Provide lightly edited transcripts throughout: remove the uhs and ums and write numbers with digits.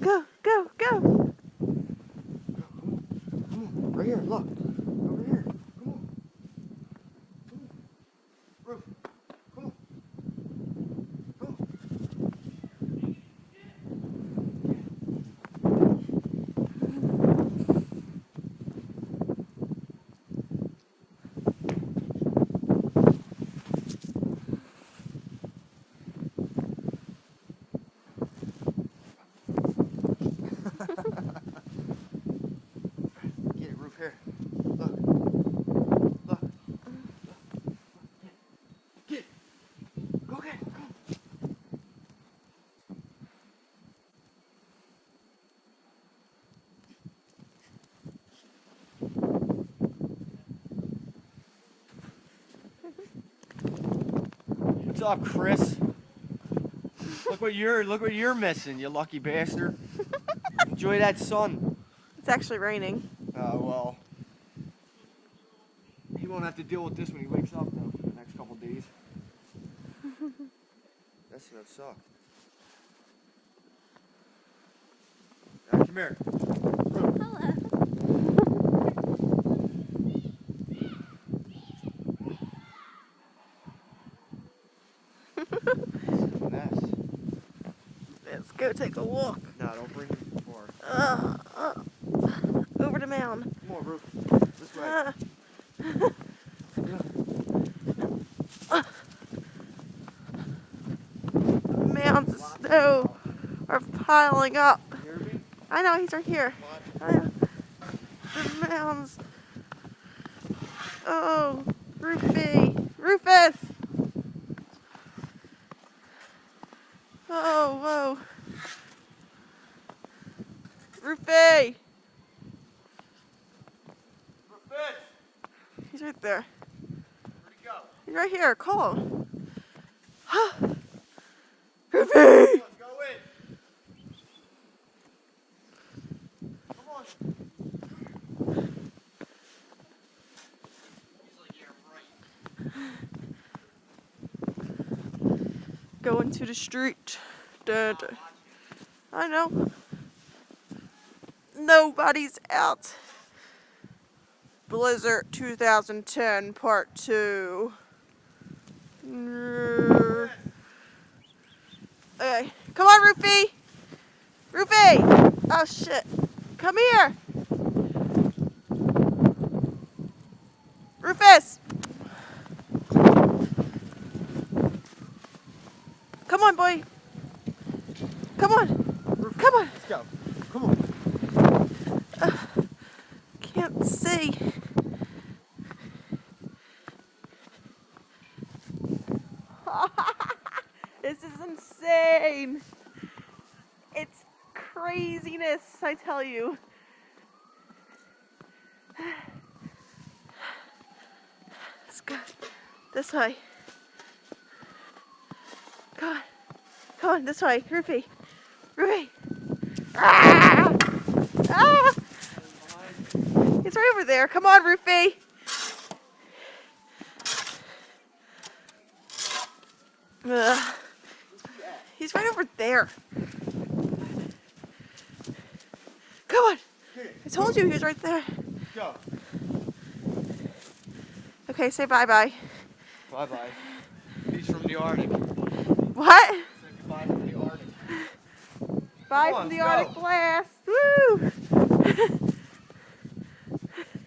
Go, go, go. Come on. Right here, look. Over here. Come on. Come on. Roof. Come on. Come on. Get it, Roof, here. Look. Look. Get it. Go get it. Come on. What's up, Chris? Look what you're missing, you lucky bastard. Enjoy that sun. It's actually raining. Oh, well. He won't have to deal with this when he wakes up, though, for the next couple days. That's gonna suck. Now, come here. Hello. Mess. Let's go take a walk. No, don't bring him too far. Over the mound. Come on, Roof. This way. Mounds of snow are piling up. You hear me? I know, he's right here. I know. The mounds. Oh, Rufus! Oh, whoa. Rufus! Rufus! He's right there. Where'd he go? He's right here. Call him. Rufus! Let's go in. Come on. He's like, yeah, right. Going to the street. Dad. I know. Nobody's out. Blizzard 2010 Part 2. Okay. Come on, Rufy! Rufy! Oh, shit. Come here! Rufus! Come on, boy. Come on. Come on. Let's go. Come on. Can't see. This is insane. It's craziness, I tell you. Let's go this way. Come on. Come on, this way. Rufy. Rufy. Ah! Ah! He's right over there. Come on, Rufy. He's right over there. Come on. I told you he was right there. Go. Okay, say bye-bye. Bye-bye. He's from the Arctic. What? Say goodbye from the Arctic. Bye Come from the on, Arctic go. blast. Woo!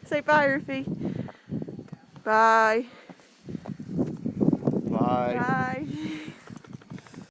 Say bye, Rufy. Bye. Bye. Bye.